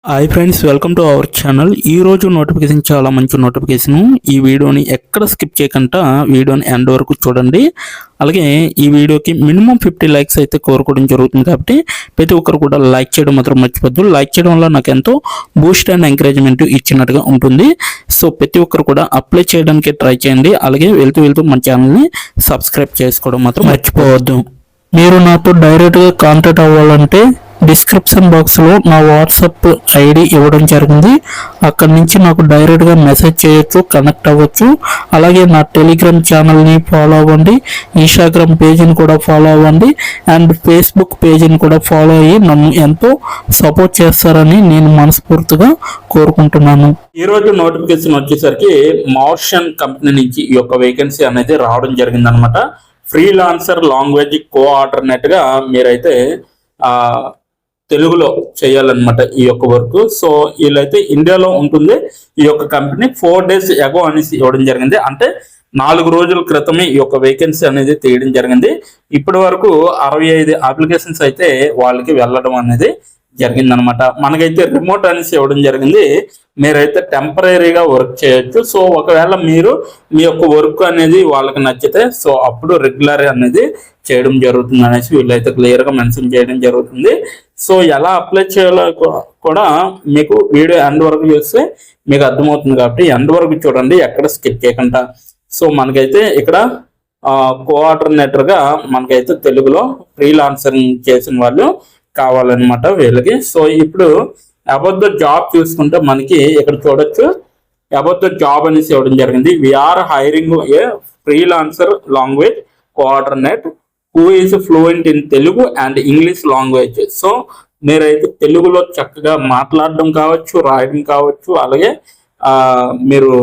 Hi friends, welcome to our channel. ఈరోజు notification చాలా మంచి నోటిఫికేషను. ఈ వీడియోని ఎక్కడ స్కిప్ చేయకుండా వీడియోని ఎండ్ వరకు చూడండి. అలాగే ఈ వీడియోకి మినిమం 50 లైక్స్ అయితే కోరుకోవడం జరుగుతుంది. కాబట్టి ప్రతి ఒక్కరు కూడా లైక్ చేయడం మాత్రం మర్చిపోద్దు. లైక్ చేయడం వల్ల నాకు ఎంతో బూస్ట్ అండ్ ఎంకరేజ్మెంట్ ఇచ్చినట్టుగా ఉంటుంది. సో ప్రతి ఒక్కరు కూడా అప్లై చేయడానికి ట్రై చేయండి. అలాగే వెళ్తూ మన ఛానల్ని సబ్స్క్రైబ్ చేసుకోవడం మాత్రం మర్చిపోవద్దు. మీరు నాతో డైరెక్ట్గా కాంటాక్ట్ అవ్వాలంటే డిస్క్రిప్షన్ బాక్స్లో నా వాట్సాప్ ఐడి ఇవ్వడం జరిగింది. అక్కడి నుంచి నాకు డైరెక్ట్గా మెసేజ్ చేయొచ్చు, కనెక్ట్ అవ్వచ్చు. అలాగే నా టెలిగ్రామ్ ఛానల్ని ఫాలో అవ్వండి, ఇన్స్టాగ్రామ్ పేజీని కూడా ఫాలో అవ్వండి, అండ్ ఫేస్బుక్ పేజీని కూడా ఫాలో అయ్యి నన్ను ఎంతో సపోర్ట్ చేస్తారని నేను మనస్ఫూర్తిగా కోరుకుంటున్నాను. ఈరోజు నోటిఫికేషన్ వచ్చేసరికి మార్షన్ కంపెనీ నుంచి ఈ యొక్క వేకెన్సీ అనేది రావడం జరిగింది అనమాట. ఫ్రీలాన్సర్ లాంగ్వేజ్ కోఆర్డినేట్గా మీరైతే తెలుగులో చేయాలన్నమాట ఈ యొక్క వర్క్. సో వీళ్ళైతే ఇండియాలో ఉంటుంది. ఈ యొక్క కంపెనీ 4 days ఎగో అనేసి ఇవ్వడం జరిగింది. అంటే 4 రోజుల క్రితమే ఈ యొక్క వేకెన్సీ అనేది తీయడం జరిగింది. ఇప్పటి వరకు 65 అప్లికేషన్స్ అయితే వాళ్ళకి వెళ్ళడం అనేది జరిగిందనమాట. మనకైతే రిమోట్ అనేసి ఇవ్వడం జరిగింది. మీరైతే టెంపరీగా వర్క్ చేయొచ్చు. సో ఒకవేళ మీరు మీ యొక్క వర్క్ అనేది వాళ్ళకి నచ్చితే సో అప్పుడు రెగ్యులర్ అనేది చేయడం జరుగుతుంది అనేసి వీళ్ళైతే క్లియర్గా మెన్షన్ చేయడం జరుగుతుంది. సో ఎలా అప్లై చేయాలో కూడా మీకు వీడియో ఎండ్ వరకు చూస్తే మీకు అర్థమవుతుంది. కాబట్టి ఎండ్ వరకు చూడండి, ఎక్కడ స్కిప్ చేయకుండా. సో మనకైతే ఇక్కడ కోఆర్డినేటర్గా మనకైతే తెలుగులో ఫ్రీలాన్సరింగ్ చేసిన వాళ్ళు కావాలన్నమాట వీళ్ళకి. సో ఇప్పుడు అబౌట్ ద జాబ్ చూసుకుంటే మనకి ఇక్కడ చూడొచ్చు, అబౌట్ ద జాబ్ అనేసి ఇవ్వడం జరిగింది. We're hiring a freelancer language coordinate who is fluent in Telugu and English language. So మీరైతే తెలుగులో చక్కగా మాట్లాడడం కావచ్చు, రాయడం కావచ్చు, అలాగే మీరు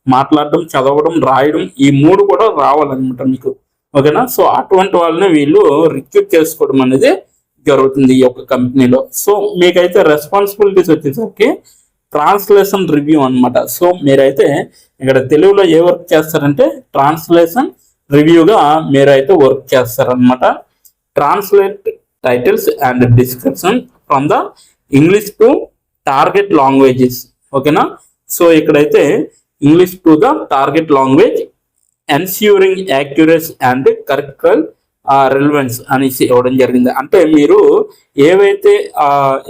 మాట్లాడడం, చదవడం, రాయడం ఈ 3 కూడా రావాలన్నమాట మీకు. ఓకేనా? సో అటువంటి వాళ్ళని వీళ్ళు రిక్రూట్ చేసుకోవడం అనేది జరుగుతుంది ఈ యొక్క కంపెనీలో. సో మీకైతే రెస్పాన్సిబిలిటీస్ వచ్చేసరికి ట్రాన్స్లేషన్ రివ్యూ అనమాట. సో మీరైతే ఇక్కడ తెలుగులో ఏ వర్క్ చేస్తారంటే ట్రాన్స్లేషన్ రివ్యూగా మీరైతే వర్క్ చేస్తారనమాట. Translate titles and description from the English to target languages. ఓకేనా? సో ఇక్కడైతే English to the target language ensuring accuracy and cultural relevance అనేసి ఇవ్వడం జరిగింది. అంటే మీరు ఏవైతే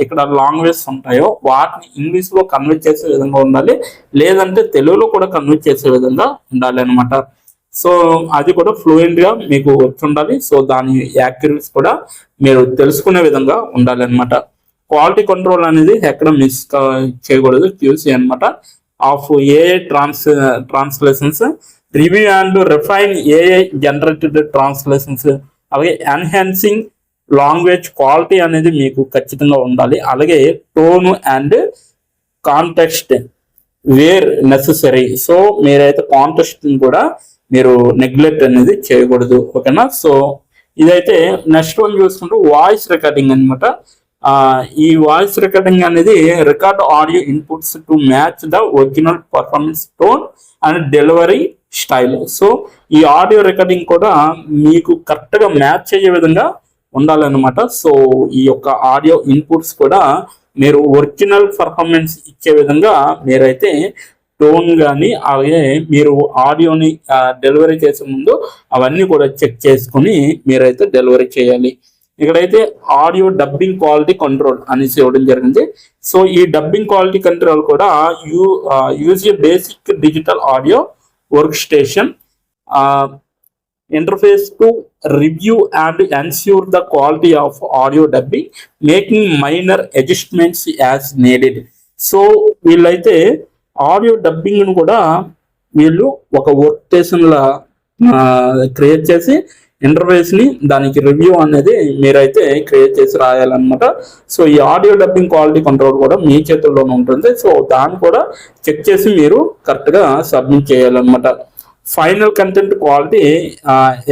ఇక్కడ లాంగ్వేజ్ ఉంటాయో వాటిని ఇంగ్లీష్లో కన్వర్ట్ చేసే విధంగా ఉండాలి, లేదంటే తెలుగులో కూడా కన్వర్ట్ చేసే విధంగా ఉండాలి అనమాట. సో అది కూడా ఫ్లూయెంట్గా మీకు వచ్చి ఉండాలి. సో దాని యాక్యురసీ కూడా మీరు తెలుసుకునే విధంగా ఉండాలి అనమాట. క్వాలిటీ కంట్రోల్ అనేది ఎక్కడ మిస్ చేయకూడదు, QC అనమాట. Of AI translations, review and refine AI generated translations, అలాగే ఎన్హాన్సింగ్ లాంగ్వేజ్ క్వాలిటీ అనేది మీకు ఖచ్చితంగా ఉండాలి. అలాగే tone and context where necessary. So మీరైతే కాంటెక్స్ట్ కూడా మీరు నెగ్లెక్ట్ అనేది చేయకూడదు. ఓకేనా? సో ఇదైతే నెక్స్ట్ వన్ చూసుకుంటూ వాయిస్ రికార్డింగ్ అనమాట. ఈ వాయిస్ రికార్డింగ్ అనేది record audio inputs to match the original performance tone and delivery style. So ఈ ఆడియో రికార్డింగ్ కూడా మీకు కరెక్ట్గా మ్యాచ్ అయ్యే విధంగా ఉండాలన్నమాట. సో ఈ యొక్క ఆడియో ఇన్పుట్స్ కూడా మీరు ఒరిజినల్ పర్ఫార్మెన్స్ ఇచ్చే విధంగా మీరైతే టోన్ కానీ అలాగే మీరు ఆడియోని డెలివరీ చేసే ముందు అవన్నీ కూడా చెక్ చేసుకుని మీరైతే డెలివరీ చేయాలి. ఇక్కడైతే ఆడియో డబ్బింగ్ క్వాలిటీ కంట్రోల్ అనేసి ఇవ్వడం జరిగింది. సో ఈ డబ్బింగ్ క్వాలిటీ కంట్రోల్ కూడా use a basic digital audio work station interface to review and ensure the quality of audio dubbing, making minor adjustments as needed. So వీళ్ళైతే audio డబ్బింగ్ను కూడా వీళ్ళు ఒక వర్క్ స్టేషన్లా క్రియేట్ చేసి ఇంటర్ఫేస్ని దానికి రివ్యూ అనేది మీరైతే క్రియేట్ చేసి రాయాలన్నమాట. సో ఈ ఆడియో డబ్బింగ్ క్వాలిటీ కంట్రోల్ కూడా మీ చేతుల్లోనే ఉంటుంది. సో దాన్ని కూడా చెక్ చేసి మీరు కరెక్ట్గా సబ్మిట్ చేయాలన్నమాట. ఫైనల్ కంటెంట్ క్వాలిటీ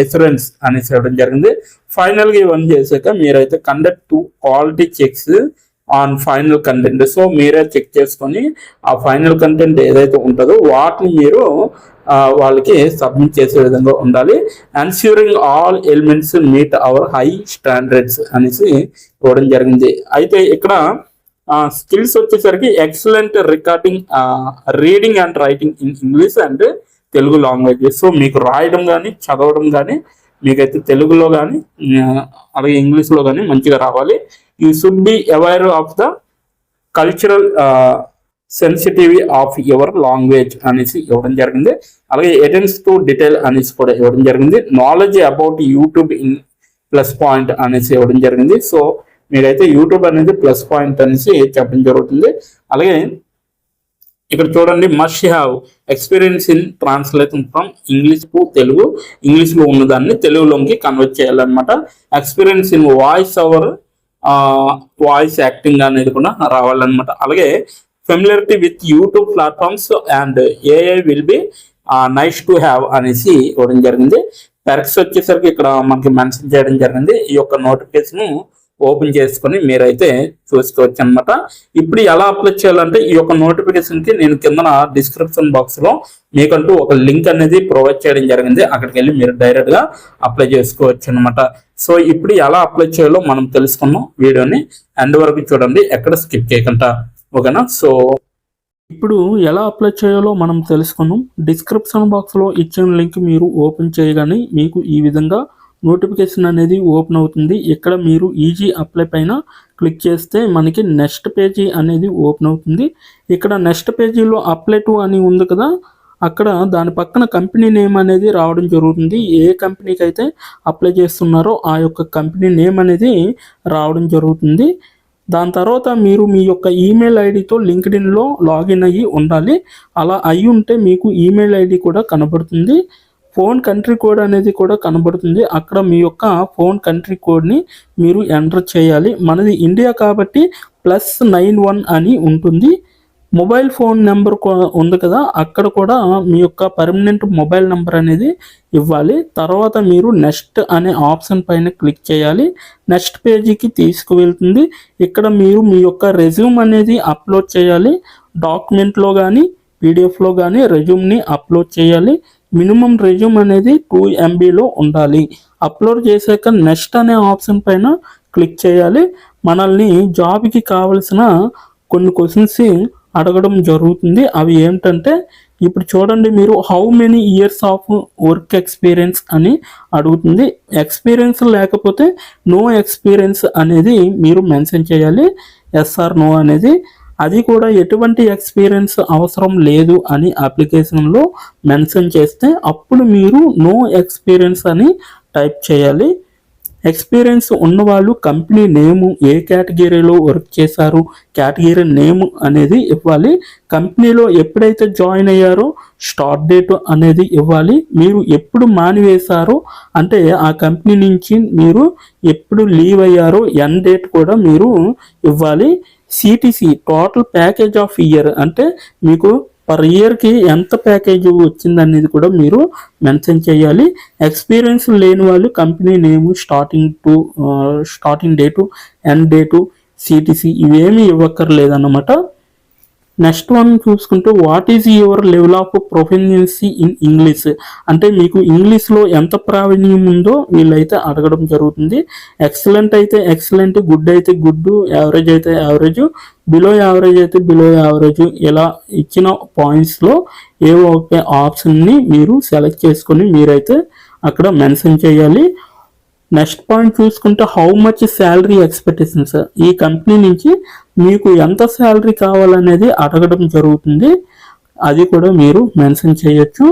ఎసరెన్స్ అనేసి ఇవ్వడం జరిగింది. ఫైనల్గా ఇవన్నీ చేశాక మీరైతే conduct 2 quality checks on final content. So మీరే చెక్ చేసుకొని ఆ ఫైనల్ కంటెంట్ ఏదైతే ఉంటుందో వాటిని మీరు వాళ్ళకి సబ్మిట్ చేసే విధంగా ఉండాలి. Ensuring all elements meet our high standards అనేసి ఇవ్వడం జరిగింది. అయితే ఇక్కడ స్కిల్స్ వచ్చేసరికి excellent recording, reading and writing in English and Telugu language. So మీకు రాయడం కానీ చదవడం కానీ మీకైతే తెలుగులో కానీ అలాగే ఇంగ్లీష్లో కానీ మంచిగా రావాలి. You should be aware of the cultural sensitive of your language అనేసి ఇవ్వడం జరిగింది. అలాగే అటెన్స్ టు డీటెయిల్ అనేసి కూడా ఇవ్వడం జరిగింది. Knowledge about YouTube in plus point అనేసి ఇవ్వడం జరిగింది. సో మీరైతే యూట్యూబ్ అనేది ప్లస్ పాయింట్ అనేసి చెప్పడం జరుగుతుంది. అలాగే ఇక్కడ చూడండి, must have experience in translation from English to Telugu, ఇంగ్లీష్లో ఉన్నదాన్ని తెలుగులోకి కన్వర్ట్ చేయాలన్నమాట. ఎక్స్పీరియన్స్ ఇన్ వాయిస్ యాక్టింగ్ అనేది కూడా రావాలన్నమాట. అలాగే familiarity with YouTube platforms and AI will be nice to have అనేసి ఇవ్వడం జరిగింది. పెర్క్స్ వచ్చేసరికి ఇక్కడ మనకి మెన్షన్ చేయడం జరిగింది. ఈ యొక్క నోటిఫికేషన్ ఓపెన్ చేసుకొని మీరైతే చూసుకోవచ్చు అనమాట. ఇప్పుడు ఎలా అప్లై చేయాలంటే ఈ యొక్క నోటిఫికేషన్ కి నేను కింద డిస్క్రిప్షన్ బాక్స్ లో మీకంటూ ఒక లింక్ అనేది ప్రొవైడ్ చేయడం జరిగింది. అక్కడికి వెళ్ళి మీరు డైరెక్ట్ గా అప్లై చేసుకోవచ్చు అనమాట. సో ఇప్పుడు ఎలా అప్లై చేయాలో మనం తెలుసుకున్నాం. వీడియోని ఎండ్ వరకు చూడండి, ఎక్కడ స్కిప్ చేయకుండా, ఓకేనా. సో ఇప్పుడు ఎలా అప్లై చేయాలో మనం తెలుసుకున్నాం. డిస్క్రిప్షన్ బాక్స్లో ఇచ్చిన లింక్ మీరు ఓపెన్ చేయగానే మీకు ఈ విధంగా నోటిఫికేషన్ అనేది ఓపెన్ అవుతుంది. ఇక్కడ మీరు ఈజీ అప్లై పైన క్లిక్ చేస్తే మనకి నెక్స్ట్ పేజీ అనేది ఓపెన్ అవుతుంది. ఇక్కడ నెక్స్ట్ పేజీలో అప్లై టు అని ఉంది కదా, అక్కడ దాని పక్కన కంపెనీ నేమ్ అనేది రావడం జరుగుతుంది. ఏ కంపెనీకి అయితే అప్లై చేస్తున్నారో ఆ యొక్క కంపెనీ నేమ్ అనేది రావడం జరుగుతుంది. దాని తర్వాత మీరు మీ యొక్క ఈమెయిల్ ఐడితో లింక్డ్ఇన్లో లాగిన్ అయ్యి ఉండాలి. అలా అయి ఉంటే మీకు ఈమెయిల్ ఐడి కూడా కనబడుతుంది. ఫోన్ కంట్రీ కోడ్ అనేది కూడా కనబడుతుంది. అక్కడ మీ యొక్క ఫోన్ కంట్రీ కోడ్ని మీరు ఎంటర్ చేయాలి. మనది ఇండియా కాబట్టి +91 అని ఉంటుంది. మొబైల్ ఫోన్ నెంబర్ ఉంది కదా, అక్కడ కూడా మీ యొక్క పర్మనెంట్ మొబైల్ నెంబర్ అనేది ఇవ్వాలి. తర్వాత మీరు నెక్స్ట్ అనే ఆప్షన్ పైన క్లిక్ చేయాలి. నెక్స్ట్ పేజీకి తీసుకువెళ్తుంది. ఇక్కడ మీరు మీ యొక్క రెజ్యూమ్ అనేది అప్లోడ్ చేయాలి. డాక్యుమెంట్లో కానీ పీడిఎఫ్లో కానీ రెజ్యూమ్ని అప్లోడ్ చేయాలి. మినిమం రెజ్యూమ్ అనేది 2 MBలో ఉండాలి. అప్లోడ్ చేశాక నెక్స్ట్ అనే ఆప్షన్ పైన క్లిక్ చేయాలి. మనల్ని జాబ్కి కావలసిన కొన్ని క్వశ్చన్స్ అడగడం జరుగుతుంది. అవి ఏమిటంటే ఇప్పుడు చూడండి, మీరు how many years of work experience అని అడుగుతుంది. ఎక్స్పీరియన్స్ లేకపోతే నో ఎక్స్పీరియన్స్ అనేది మీరు మెన్షన్ చేయాలి. ఎస్ ఆర్ నో అనేది. అది కూడా ఎటువంటి ఎక్స్పీరియన్స్ అవసరం లేదు అని అప్లికేషన్లో మెన్షన్ చేస్తే అప్పుడు మీరు నో ఎక్స్పీరియన్స్ అని టైప్ చేయాలి. ఎక్స్పీరియన్స్ ఉన్నవాళ్ళు కంపెనీ నేము, ఏ కేటగిరీలో వర్క్ చేశారు, కేటగిరీ నేమ్ అనేది ఇవ్వాలి. కంపెనీలో ఎప్పుడైతే జాయిన్ అయ్యారో స్టార్ట్ డేట్ అనేది ఇవ్వాలి. మీరు ఎప్పుడు మానివేశారో అంటే ఆ కంపెనీ నుంచి మీరు ఎప్పుడు లీవ్ అయ్యారో ఎండ్ డేట్ కూడా మీరు ఇవ్వాలి. CTC total package of year అంటే మీకు పర్ ఇయర్కి ఎంత ప్యాకేజ్ వచ్చిందనేది కూడా మీరు మెన్షన్ చేయాలి. ఎక్స్పీరియన్స్ లేని వాళ్ళు company name, starting date, end date, CTC ఇవేమీ ఇవ్వక్కర్లేదన్నమాట. నెక్స్ట్ వన్ చూసుకుంటే what is your level of proficiency in English అంటే మీకు ఇంగ్లీష్లో ఎంత ప్రావీణ్యం ఉందో వీళ్ళైతే అడగడం జరుగుతుంది. ఎక్సలెంట్ అయితే ఎక్సలెంట్, గుడ్ అయితే గుడ్, యావరేజ్ అయితే యావరేజ్, బిలో యావరేజ్ అయితే బిలో యావరేజ్, ఇలా ఇచ్చిన పాయింట్స్లో ఏవో ఒక ఆప్షన్ని మీరు సెలెక్ట్ చేసుకొని మీరైతే అక్కడ మెన్షన్ చేయాలి. నెక్స్ట్ పాయింట్ చూసుకుంటే హౌ మచ్ శాలరీ ఎక్స్పెక్టేషన్స్, ఈ కంపెనీ నుంచి మీకు ఎంత శాలరీ కావాలనేది అడగడం జరుగుతుంది. అది కూడా మీరు మెన్షన్ చేయొచ్చు.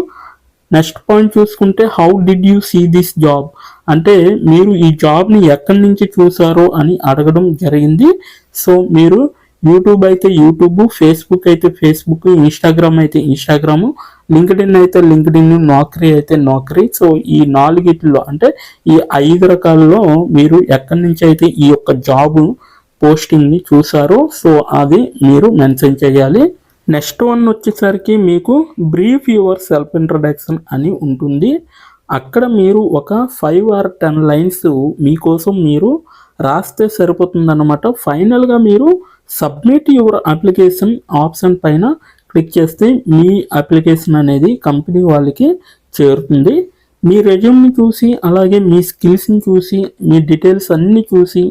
నెక్స్ట్ పాయింట్ చూసుకుంటే how did you see this job అంటే మీరు ఈ జాబ్ని ఎక్కడి నుంచి చూసారో అని అడగడం జరిగింది. సో మీరు యూట్యూబ్ అయితే యూట్యూబ్, ఫేస్బుక్ అయితే ఫేస్బుక్, ఇన్స్టాగ్రామ్ అయితే ఇన్స్టాగ్రాము, లింక్డ్ఇన్ అయితే లింక్డ్ఇన్, నౌకరీ అయితే నౌకరీ. సో ఈ 4 అంటే ఈ 5 రకాలలో మీరు ఎక్కడి నుంచి అయితే ఈ యొక్క జాబ్ పోస్టింగ్ని చూసారో సో అది మీరు మెన్షన్ చేయాలి. నెక్స్ట్ వన్ వచ్చేసరికి మీకు బ్రీఫ్ యువర్ సెల్ఫ్ ఇంట్రడక్షన్ అని ఉంటుంది. అక్కడ మీరు ఒక 5 or 10 లైన్స్ మీకోసం మీరు రాస్తే సరిపోతుందన్నమాట. ఫైనల్గా మీరు సబ్మిట్ యువర్ అప్లికేషన్ ఆప్షన్ పైన క్లిక్ చేస్తే మీ అప్లికేషన్ అనేది కంపెనీ వాళ్ళకి చేరుతుంది. మీ రెజ్యూమ్ని చూసి అలాగే మీ స్కిల్స్ని చూసి మీ డీటెయిల్స్ అన్నీ చూసి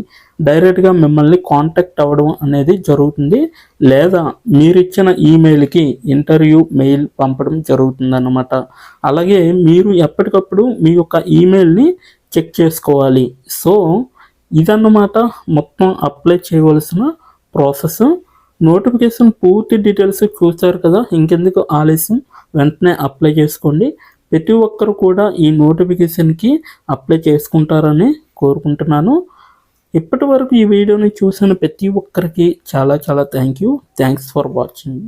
డైరెక్ట్గా మిమ్మల్ని కాంటాక్ట్ అవ్వడం అనేది జరుగుతుంది, లేదా మీరు ఇచ్చిన ఈమెయిల్కి ఇంటర్వ్యూ మెయిల్ పంపడం జరుగుతుందన్నమాట. అలాగే మీరు ఎప్పటికప్పుడు మీ యొక్క ఈమెయిల్ని చెక్ చేసుకోవాలి. సో ఇదన్నమాట మొత్తం అప్లై చేయవలసిన ప్రాసెస్. నోటిఫికేషన్ పూర్తి డీటెయిల్స్ చూసారు కదా, ఇంకెందుకు ఆలస్యం, వెంటనే అప్లై చేసుకోండి. ప్రతి ఒక్కరు కూడా ఈ నోటిఫికేషన్కి అప్లై చేసుకుంటారని కోరుకుంటున్నాను. ఇప్పటి వరకు ఈ వీడియోని చూసిన ప్రతి ఒక్కరికి చాలా చాలా థ్యాంక్స్ ఫర్ వాచింగ్.